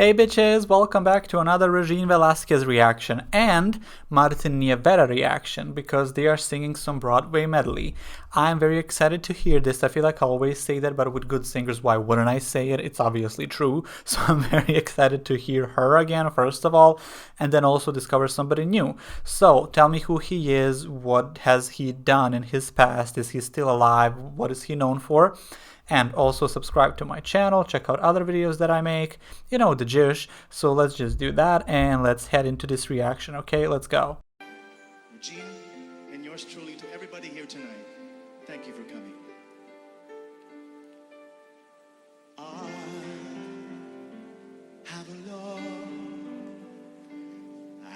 Hey bitches, welcome back to another Regine Velasquez reaction and Martin Nievera reaction because they are singing some Broadway medley. I'm very excited to hear this. I feel like I always say that, but with good singers, why wouldn't I say it? It's obviously true. So I'm very excited to hear her again, first of all, and then also discover somebody new. So tell me who he is, what has he done in his past, is he still alive, what is he known for? And also subscribe to my channel, check out other videos that I make, you know, the jish. So let's just do that and let's head into this reaction, okay? Let's go. Regine, and yours truly, to everybody here tonight, thank you for coming. I have a love,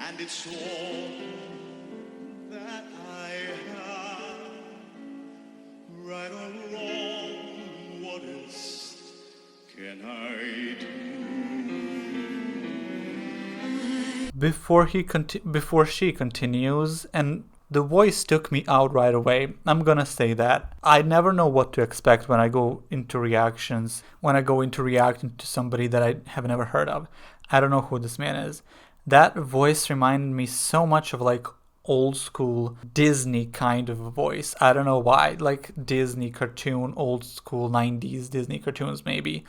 and it's all that I have, right or wrong. What else can I do? Before she continues, and the voice took me out right away. I'm gonna say that. I never know what to expect when I go into reactions, when I go into reacting to somebody that I have never heard of. I don't know who this man is. That voice reminded me so much of like old school Disney kind of a voice. I don't know why, like Disney cartoon, old school 90s Disney cartoons maybe,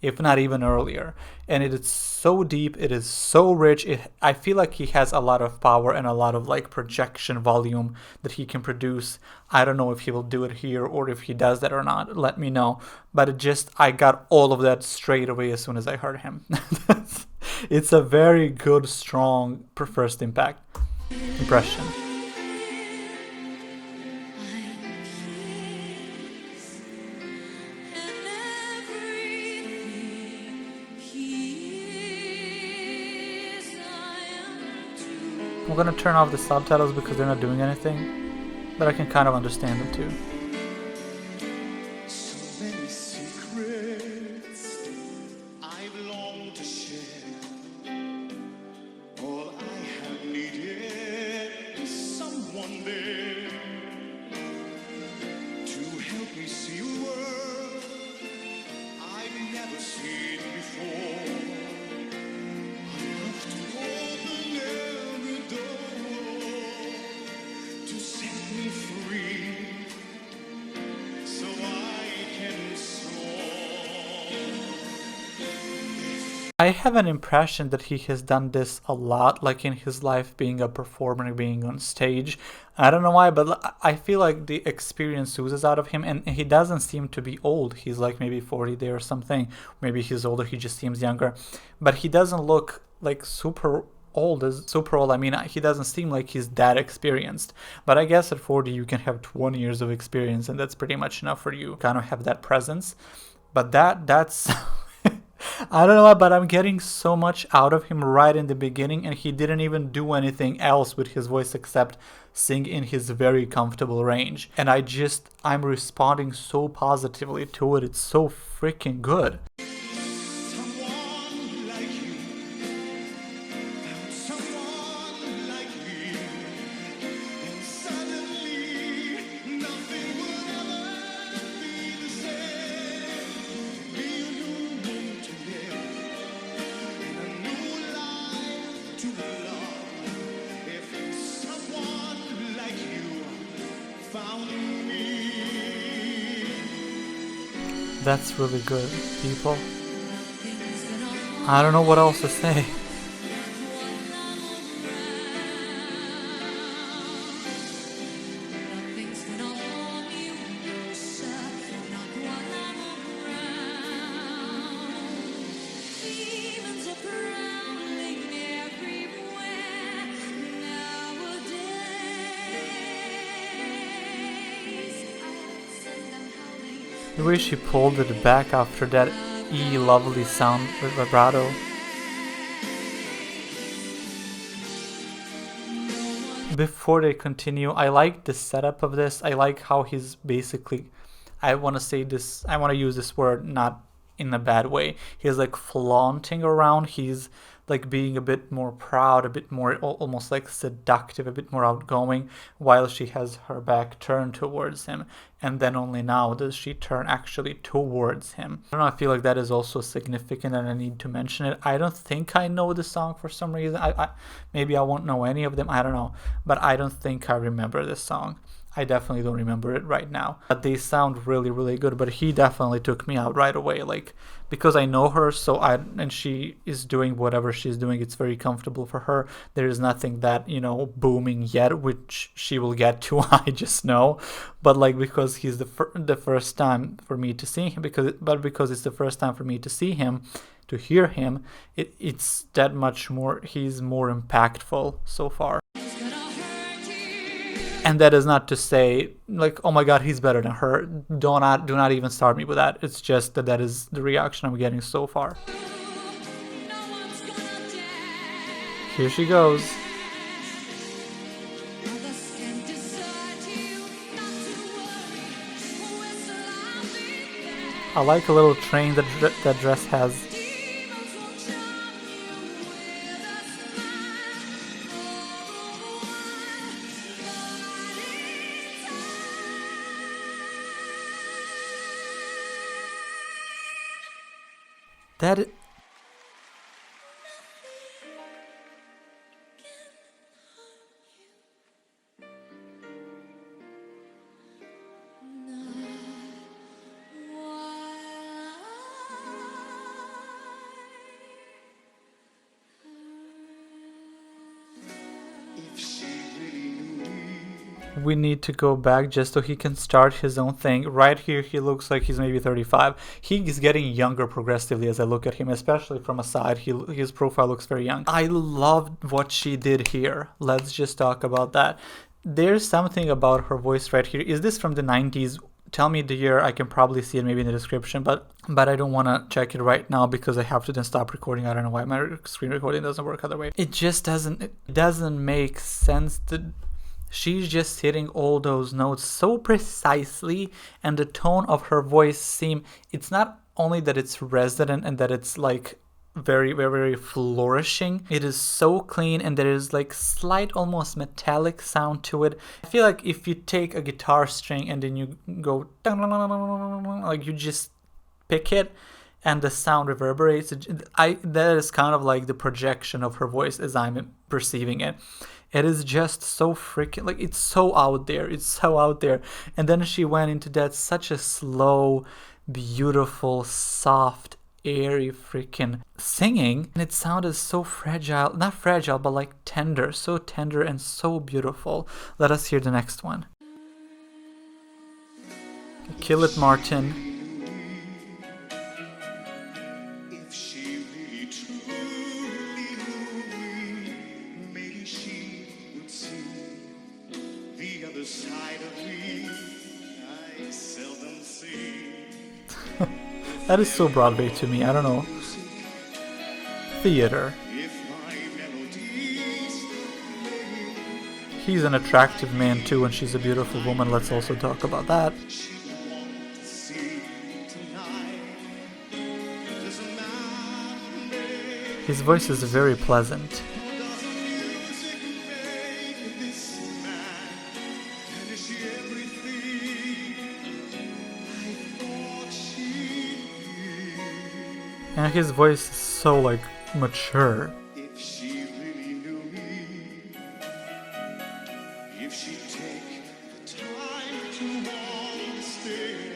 if not even earlier. And it is so deep, it is so rich. I feel like he has a lot of power and a lot of like projection volume that he can produce. I don't know if he will do it here or if he does that or not, let me know. But I got all of that straight away as soon as I heard him. It's a very good, strong first impression. I'm gonna turn off the subtitles because they're not doing anything, but I can kind of understand them too. So many secrets I've longed to share. All I have needed is someone there to help me see a world I've never seen before. Enough to open every door, to set me free, so I can soar. I have an impression that he has done this a lot, like in his life, being a performer, being on stage. I don't know why, but I feel like the experience oozes out of him, and he doesn't seem to be old. He's like maybe 40 there or something. Maybe he's older, he just seems younger. But he doesn't look like super old. I mean, he doesn't seem like he's that experienced. But I guess at 40 you can have 20 years of experience, and that's pretty much enough for you to kind of have that presence. But that's I don't know why, but I'm getting so much out of him right in the beginning, and he didn't even do anything else with his voice except sing in his very comfortable range. And I'm responding so positively to it. It's so freaking good. Someone like you, found someone like me, and suddenly nothing would ever be the same. Be a new name to live, and a new life to love. If someone like you found me. That's really good, people. I don't know what else to say. The way she pulled it back after that lovely sound with vibrato. Before they continue, I like the setup of this. I like how he's basically, I want to use this word not in a bad way. He's like flaunting around. He's like being a bit more proud, a bit more almost like seductive, a bit more outgoing, while she has her back turned towards him. And then only now does she turn actually towards him. I don't know, I feel like that is also significant and I need to mention it. I don't think I know the song for some reason. Maybe I won't know any of them, I don't know. But I don't think I remember this song. I definitely don't remember it right now. But they sound really, really good. But he definitely took me out right away. Like, because I know her, and she is doing whatever she's doing, it's very comfortable for her. There is nothing that, booming yet, which she will get to, I just know. But like, because he's the first time for me to see him, because it's the first time for me to see him, to hear him, it's that much more, he's more impactful so far. And that is not to say, like, oh my god, he's better than her. Do not even start me with that. It's just that is the reaction I'm getting so far. Here she goes. I like a little train that dress has. That we need to go back just so he can start his own thing. Right here, he looks like he's maybe 35. He is getting younger progressively as I look at him, especially from a side. His profile looks very young. I loved what she did here. Let's just talk about that. There's something about her voice right here. Is this from the 90s? Tell me the year. I can probably see it maybe in the description, but I don't want to check it right now because I have to then stop recording. I don't know why my screen recording doesn't work other way. It just doesn't make sense that she's just hitting all those notes so precisely, and the tone of her voice it's not only that it's resonant and that it's like very, very, very flourishing. It is so clean, and there is like slight almost metallic sound to it. I feel like if you take a guitar string and then you go like you just pick it and the sound reverberates, that is kind of like the projection of her voice as I'm perceiving it. It is just so freaking, like, it's so out there. It's so out there. And then she went into that such a slow, beautiful, soft, airy freaking singing. And it sounded so fragile, not fragile, but like tender, so tender and so beautiful. Let us hear the next one. Kill it, Martin. That is so Broadway to me, I don't know. Theater. He's an attractive man too, and she's a beautiful woman. Let's also talk about that. His voice is very pleasant. And his voice is so like mature. If she really knew me, if she'd take the time to understand,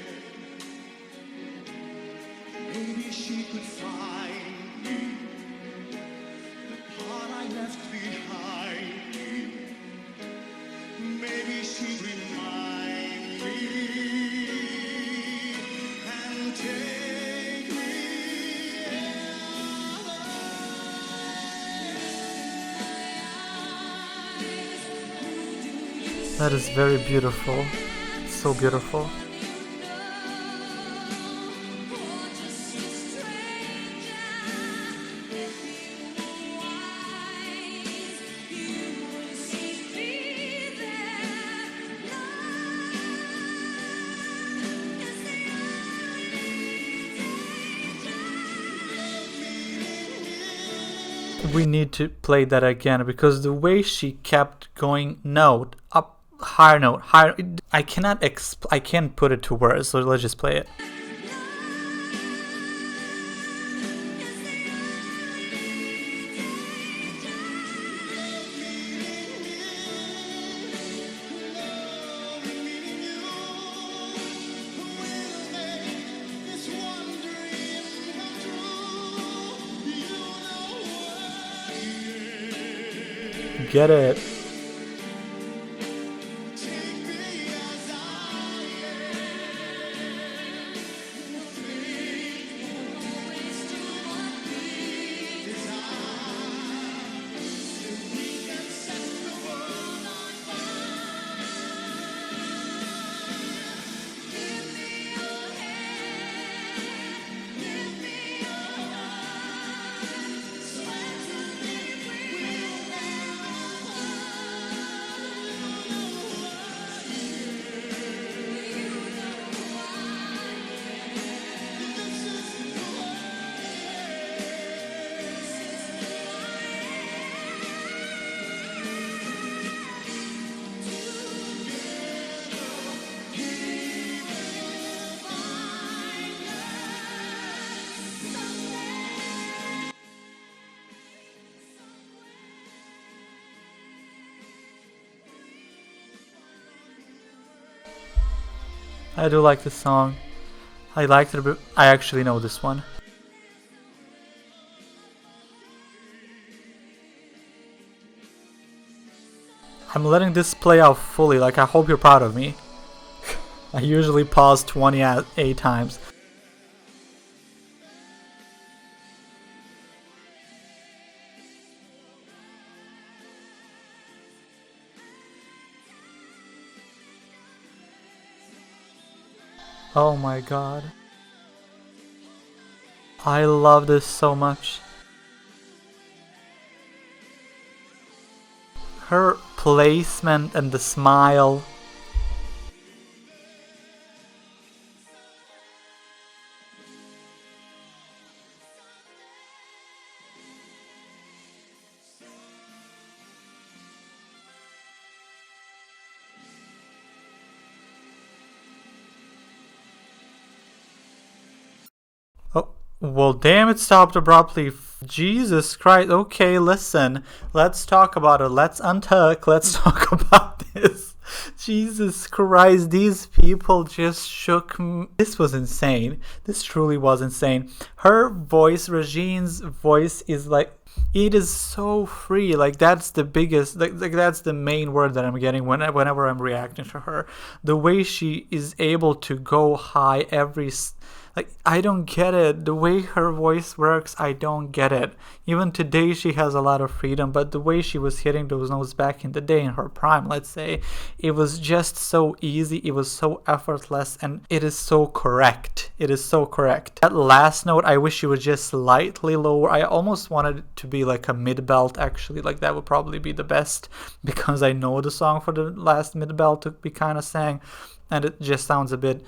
maybe she could find me, the part I left behind me. Maybe she'd remind me and take me. That is very beautiful. So beautiful. We need to play that again because the way she kept going note up, higher note, higher. I can't put it to words. So let's just play it. Get it. I do like this song. I liked it, but I actually know this one. I'm letting this play out fully, like I hope you're proud of me. I usually pause 28 times. Oh my god. I love this so much. Her placement and the smile. Oh, well, damn, it stopped abruptly. Jesus Christ. Okay, listen. Let's talk about it. Let's untuck. Let's talk about this. Jesus Christ, these people just shook me. This was insane. This truly was insane. Her voice, Regine's voice, is like, it is so free. Like, that's the biggest, like that's the main word that I'm getting whenever I'm reacting to her. The way she is able to go high like, I don't get it. The way her voice works, I don't get it. Even today, she has a lot of freedom, but the way she was hitting those notes back in the day, in her prime, let's say, it was just so easy. It was so effortless, and it is so correct. It is so correct. That last note, I wish it was just slightly lower. I almost wanted it to be like a mid-belt, actually. Like, that would probably be the best, because I know the song for the last mid-belt to be kind of sang, and it just sounds a bit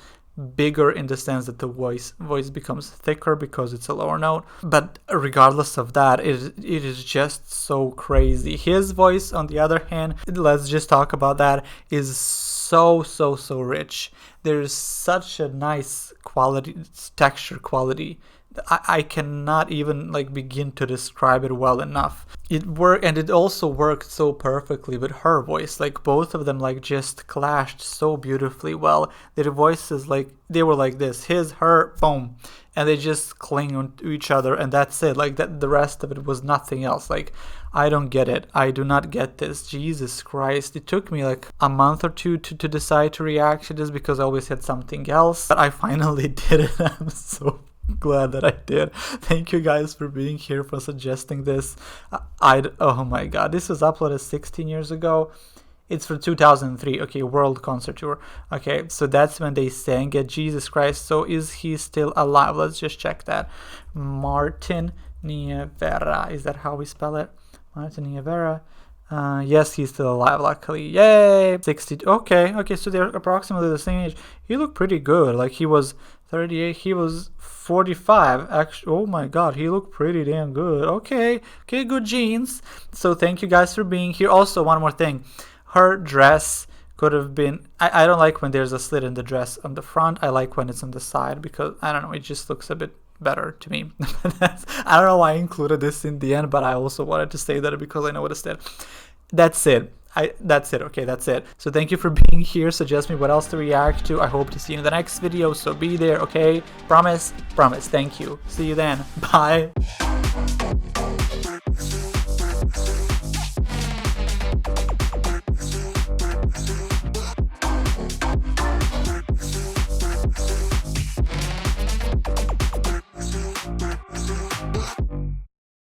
bigger in the sense that the voice becomes thicker because it's a lower note. But regardless of that, it is just so crazy. His voice, on the other hand, let's just talk about that, is so rich. There's such a nice quality, texture quality. I cannot even like begin to describe it well enough. It worked, and it also worked so perfectly with her voice. Like, both of them like just clashed so beautifully well. Their voices, like, they were like this, his, her, boom, and they just cling on to each other, and that's it. Like, that, the rest of it was nothing else. Like, I don't get it. I do not get this. Jesus Christ. It took me like a month or two to decide to react to this because I always had something else, but I finally did it. I'm so glad that I did. Thank you guys for being here, for suggesting this. Oh my god, this was uploaded 16 years ago. It's for 2003. Okay, World Concert Tour. Okay, so that's when they sang it. Jesus Christ. So is he still alive? Let's just check that. Martin Nievera. Is that how we spell it? Martin Nievera. Yes, he's still alive, luckily. Yay! 60. Okay, so they're approximately the same age. He looked pretty good. Like, he was 38. He was 45. Actually, oh my god, he looked pretty damn good. Okay, good genes. So thank you guys for being here. Also, one more thing. Her dress could have been... I don't like when there's a slit in the dress on the front. I like when it's on the side because, I don't know, it just looks a bit better to me. I don't know why I included this in the end, but I also wanted to say that because I know what it said. That's it. That's it. Okay, that's it. So thank you for being here. Suggest me what else to react to. I hope to see you in the next video, so be there, okay? Promise. Thank you. See you then. Bye.